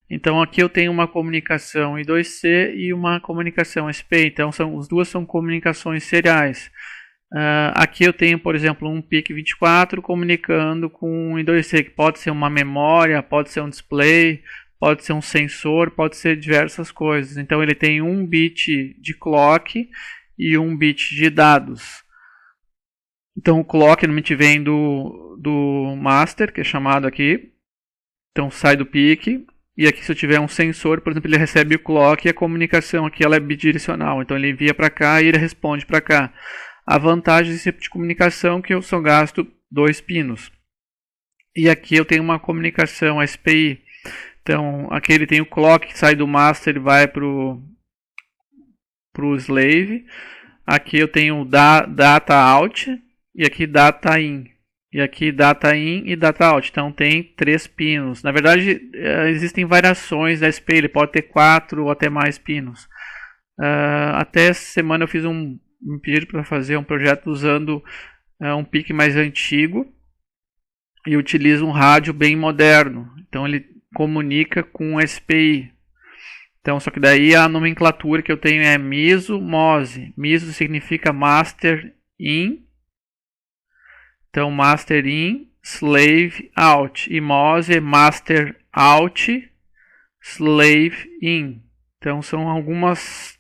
Então aqui eu tenho uma comunicação I2C e uma comunicação SPI. Então as duas são comunicações seriais. Aqui eu tenho, por exemplo, um PIC24 comunicando com um I2C, que pode ser uma memória, pode ser um display, pode ser um sensor, pode ser diversas coisas. Então ele tem um bit de clock e um bit de dados. Então o clock normalmente vem do master, que é chamado aqui. Então sai do PIC. E aqui se eu tiver um sensor, por exemplo, ele recebe o clock e a comunicação aqui ela é bidirecional. Então ele envia para cá e ele responde para cá. A vantagem desse tipo de comunicação é que eu só gasto 2 pinos. E aqui eu tenho uma comunicação SPI. Então aqui ele tem o clock que sai do master e vai para o slave. Aqui eu tenho data out e aqui data in. E aqui data in e data out. Então tem 3 pinos. Na verdade existem variações da SPI. Ele pode ter 4 ou até mais pinos. Até essa semana eu fiz me pediram para fazer um projeto usando um PIC mais antigo e utiliza um rádio bem moderno. Então ele comunica com SPI. Então, só que daí a nomenclatura que eu tenho é MISO, MOSE. MISO significa Master In. Então, Master In, Slave Out. E MOSE é Master Out, Slave In. Então, são algumas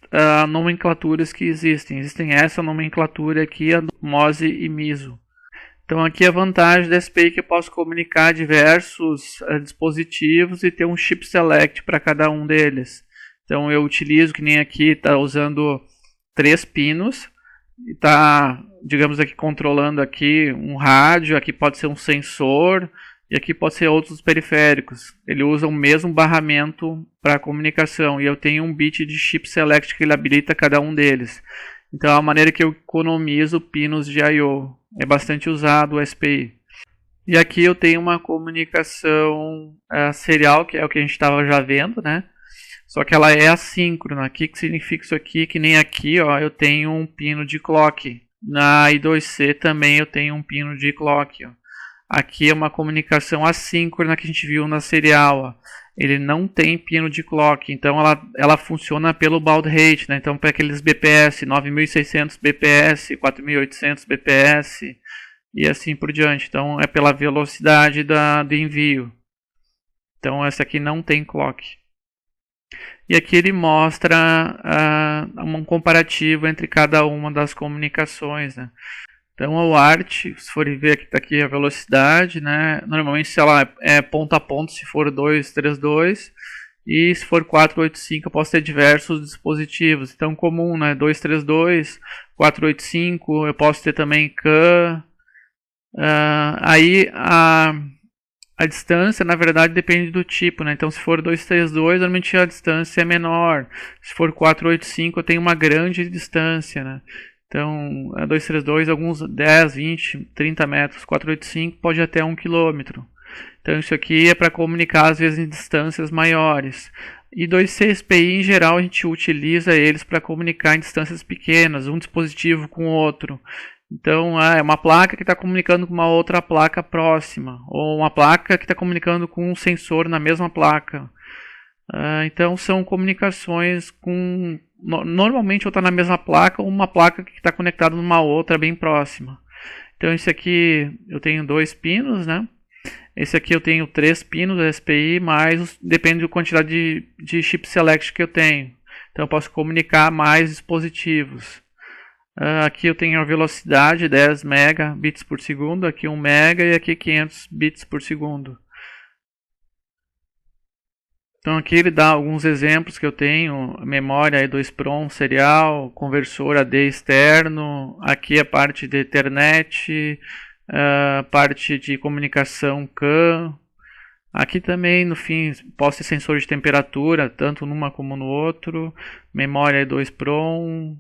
nomenclaturas que existem. Existem essa nomenclatura aqui, a MOSE e MISO. Então aqui a vantagem da SPI é que eu posso comunicar diversos dispositivos e ter um chip select para cada um deles. Então eu utilizo, que nem aqui, está usando 3 pinos. Está, digamos aqui, controlando aqui um rádio, aqui pode ser um sensor e aqui pode ser outros periféricos. Ele usa o mesmo barramento para comunicação e eu tenho um bit de chip select que ele habilita cada um deles. Então é a maneira que eu economizo pinos de I/O. É bastante usado o SPI. E aqui eu tenho uma comunicação serial, que é o que a gente estava já vendo, né? Só que ela é assíncrona. O que significa isso aqui? Que nem aqui, ó, eu tenho um pino de clock. Na I2C também eu tenho um pino de clock. Ó. Aqui é uma comunicação assíncrona que a gente viu na serial. Ó. Ele não tem pino de clock, então ela funciona pelo baud rate, né? Então para aqueles BPS, 9600 BPS, 4800 BPS e assim por diante. Então é pela velocidade do envio. Então essa aqui não tem clock. E aqui ele mostra um comparativo entre cada uma das comunicações, né? Então o ART, se for ver aqui, está aqui a velocidade, né? Normalmente se ela é ponto a ponto, se for 232, e se for 485 eu posso ter diversos dispositivos. Então comum, né? 232, 485, eu posso ter também CAN. Aí a distância, na verdade, depende do tipo, né? Então se for 232, normalmente a distância é menor. Se for 485, eu tenho uma grande distância, né? Então, 232, alguns 10, 20, 30 metros, 485 pode ir até 1 km. Então, isso aqui é para comunicar, às vezes, em distâncias maiores. E 2C-SPI, em geral, a gente utiliza eles para comunicar em distâncias pequenas, um dispositivo com o outro. Então, é uma placa que está comunicando com uma outra placa próxima, ou uma placa que está comunicando com um sensor na mesma placa. Então, são comunicações com... Normalmente, ou está na mesma placa, ou uma placa que está conectada numa outra bem próxima. Então, esse aqui eu tenho 2 pinos, né? Esse aqui eu tenho 3 pinos SPI, mas depende da quantidade de chip select que eu tenho. Então, eu posso comunicar mais dispositivos. Aqui eu tenho a velocidade 10 megabits por segundo, aqui 1 mega e aqui 500 bits por segundo. Então aqui ele dá alguns exemplos que eu tenho, memória E2PROM serial, conversor AD externo, aqui a parte de Ethernet, parte de comunicação CAN. Aqui também, no fim, posso ter sensor de temperatura, tanto numa como no outro, memória E2PROM,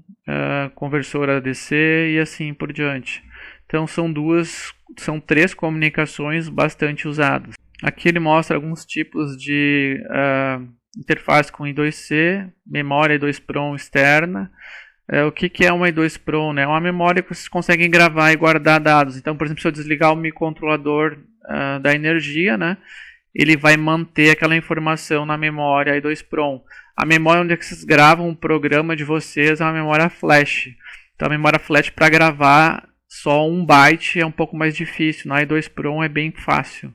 conversor ADC e assim por diante. Então são 3 comunicações bastante usadas. Aqui ele mostra alguns tipos de interface com I2C, memória I2PROM externa. O que é uma I2PROM? Né? É uma memória que vocês conseguem gravar e guardar dados. Então, por exemplo, se eu desligar o microcontrolador da energia, né? ele vai manter aquela informação na memória E2PROM. A memória onde vocês gravam o programa de vocês é uma memória flash. Então a memória flash para gravar só 1 byte é um pouco mais difícil. Na E2PROM é bem fácil.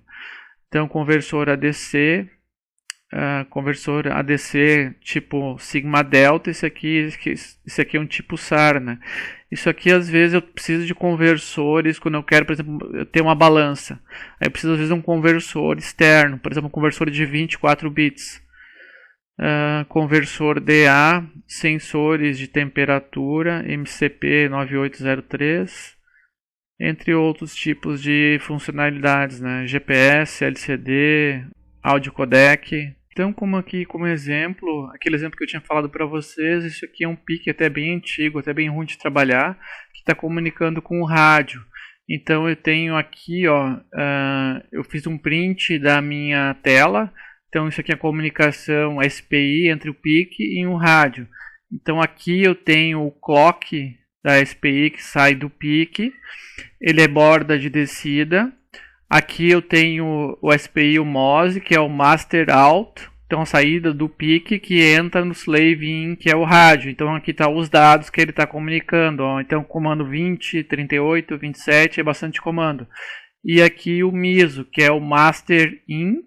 Então conversor ADC tipo sigma delta, esse aqui é um tipo SAR, né? Isso aqui às vezes eu preciso de conversores quando eu quero, por exemplo, ter uma balança. Aí eu preciso às vezes de um conversor externo, por exemplo, um conversor de 24 bits. Conversor DA, sensores de temperatura, MCP 9803, entre outros tipos de funcionalidades, né? GPS, LCD, áudio codec. Então, como exemplo, aquele exemplo que eu tinha falado para vocês, isso aqui é um PIC até bem antigo, até bem ruim de trabalhar, que está comunicando com o rádio. Então eu tenho aqui, eu fiz um print da minha tela. Então isso aqui é a comunicação SPI entre o PIC e um rádio. Então aqui eu tenho o clock da SPI que sai do PIC, ele é borda de descida. Aqui eu tenho o SPI, o MOSE, que é o Master Out, então a saída do PIC que entra no Slave In, que é o rádio. Então aqui estão os dados que ele está comunicando. Então comando 20, 38, 27 é bastante comando. E aqui o MISO, que é o Master In.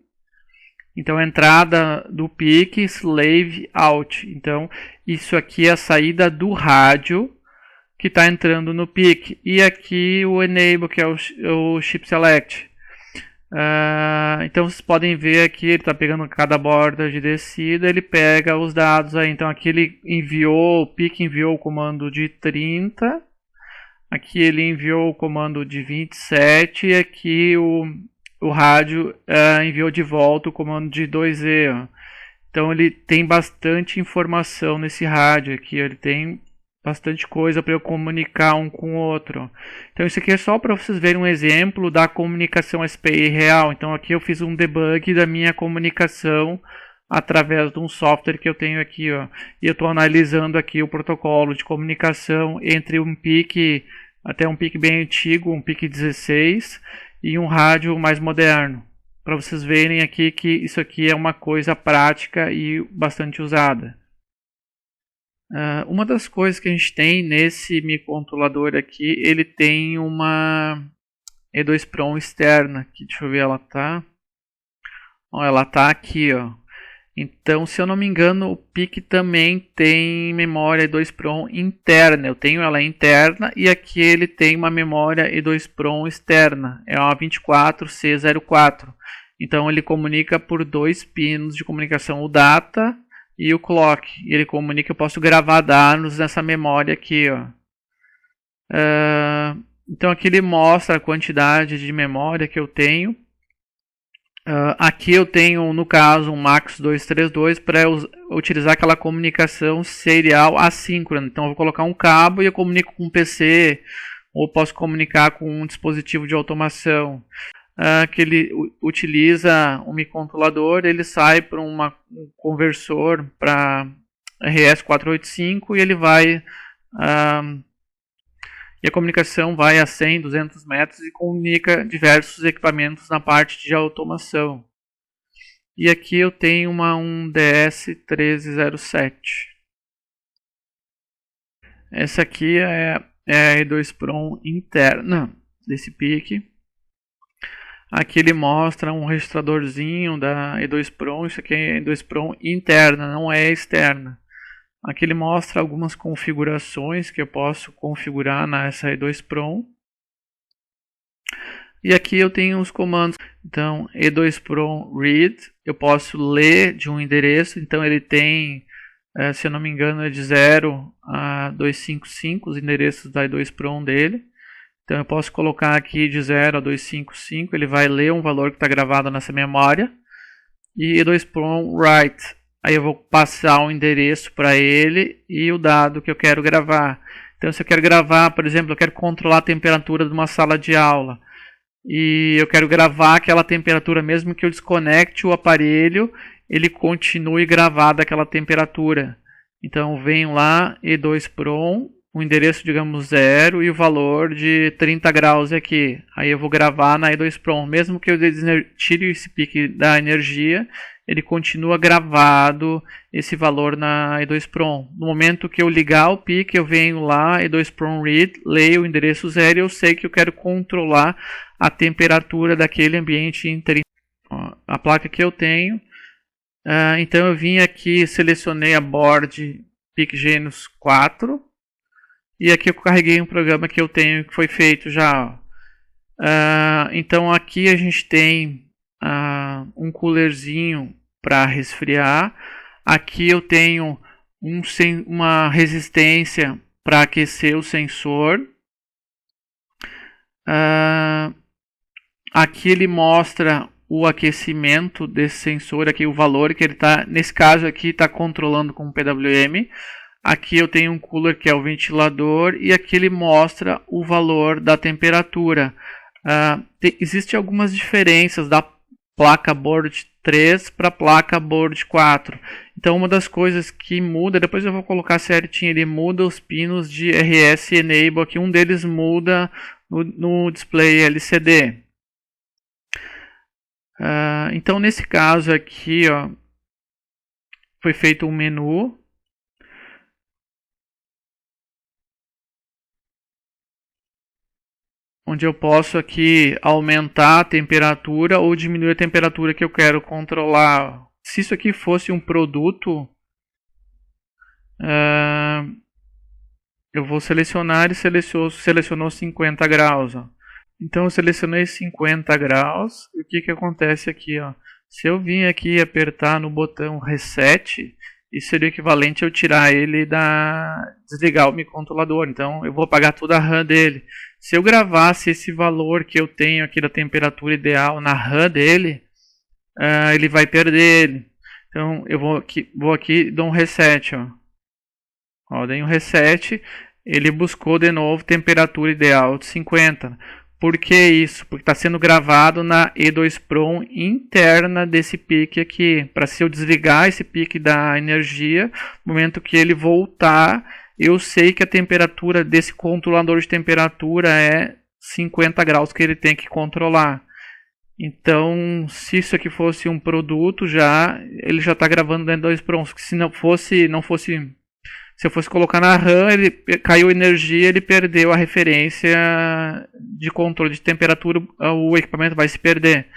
Então a entrada do PIC, Slave Out. Então isso aqui é a saída do rádio que está entrando no PIC. E aqui o Enable, que é o Chip Select. Então vocês podem ver aqui, ele está pegando cada borda de descida, ele pega os dados aí. Então aqui ele enviou, o PIC enviou o comando de 30, aqui ele enviou o comando de 27 e aqui o rádio enviou de volta o comando de 2E. Ó. Então ele tem bastante informação nesse rádio aqui, ele tem bastante coisa para eu comunicar um com o outro. Então isso aqui é só para vocês verem um exemplo da comunicação SPI real. Então aqui eu fiz um debug da minha comunicação através de um software que eu tenho aqui, ó. E eu estou analisando aqui o protocolo de comunicação entre um PIC, até um PIC bem antigo, um PIC 16 e um rádio mais moderno. Para vocês verem aqui que isso aqui é uma coisa prática e bastante usada. Uma das coisas que a gente tem nesse microcontrolador aqui, ele tem uma E2PROM externa. Aqui, deixa eu ver, ela tá aqui, ó. Então, se eu não me engano, o PIC também tem memória E2PROM interna. Eu tenho ela interna e aqui ele tem uma memória E2PROM externa. É uma 24C04. Então, ele comunica por 2 pinos de comunicação, o data e o clock. E ele comunica, eu posso gravar dados nessa memória aqui, ó. Então aqui ele mostra a quantidade de memória que eu tenho. Aqui eu tenho, no caso, um MAX232 para utilizar aquela comunicação serial assíncrona. Então eu vou colocar um cabo e eu comunico com um PC, ou posso comunicar com um dispositivo de automação. Que ele utiliza um microcontrolador, ele sai para um conversor para RS485 e ele vai e a comunicação vai a 100, 200 metros e comunica diversos equipamentos na parte de automação. E aqui eu tenho um DS1307. Essa aqui é a E2PROM interna desse PIC. Aqui ele mostra um registradorzinho da E2PROM, isso aqui é E2PROM interna, não é externa. Aqui ele mostra algumas configurações que eu posso configurar nessa E2PROM. E aqui eu tenho os comandos. Então, E2PROM read, eu posso ler de um endereço, então ele tem, se eu não me engano, é de 0 a 255 os endereços da E2PROM dele. Então eu posso colocar aqui de 0 a 255, ele vai ler um valor que está gravado nessa memória. E E2PROM write, aí eu vou passar o endereço para ele e o dado que eu quero gravar. Então se eu quero gravar, por exemplo, eu quero controlar a temperatura de uma sala de aula. E eu quero gravar aquela temperatura, mesmo que eu desconecte o aparelho, ele continue gravado aquela temperatura. Então venho lá, E2PROM, o endereço, digamos, 0 e o valor de 30 graus aqui. Aí eu vou gravar na E2PROM. Mesmo que eu tire esse pique da energia, ele continua gravado esse valor na E2PROM. No momento que eu ligar o pique, eu venho lá, E2PROM read, leio o endereço 0 e eu sei que eu quero controlar a temperatura daquele ambiente inteiro. A placa que eu tenho. Então eu vim aqui, selecionei a board PicGenius 4. E aqui eu carreguei um programa que eu tenho que foi feito já. Então aqui a gente tem um coolerzinho para resfriar. Aqui eu tenho uma resistência para aquecer o sensor. Aqui ele mostra o aquecimento desse sensor, aqui o valor que ele está, nesse caso aqui está controlando com o PWM. Aqui eu tenho um cooler que é o ventilador e aqui ele mostra o valor da temperatura. Existem algumas diferenças da placa board 3 para a placa board 4. Então uma das coisas que muda, depois eu vou colocar certinho, ele muda os pinos de RS Enable, aqui um deles muda no display LCD. Então nesse caso aqui, ó, foi feito um menu. Onde eu posso aqui aumentar a temperatura ou diminuir a temperatura que eu quero controlar. Se isso aqui fosse um produto, eu vou selecionar e selecionou 50 graus. Ó. Então eu selecionei 50 graus e o que acontece aqui? Ó? Se eu vim aqui apertar no botão Reset, isso seria o equivalente a eu tirar ele desligar o microcontrolador. Então eu vou apagar toda a RAM dele. Se eu gravasse esse valor que eu tenho aqui da temperatura ideal na RAM dele, ele vai perder ele. Então eu vou aqui e dou um reset. Dei um reset, ele buscou de novo temperatura ideal de 50. Por que isso? Porque está sendo gravado na E2PROM interna desse pique aqui. Para se eu desligar esse pique da energia, no momento que ele voltar, eu sei que a temperatura desse controlador de temperatura é 50 graus que ele tem que controlar. Então, se isso aqui fosse um produto, ele já está gravando dentro do E2PROM. Se eu fosse colocar na RAM, ele caiu energia, ele perdeu a referência de controle de temperatura, o equipamento vai se perder.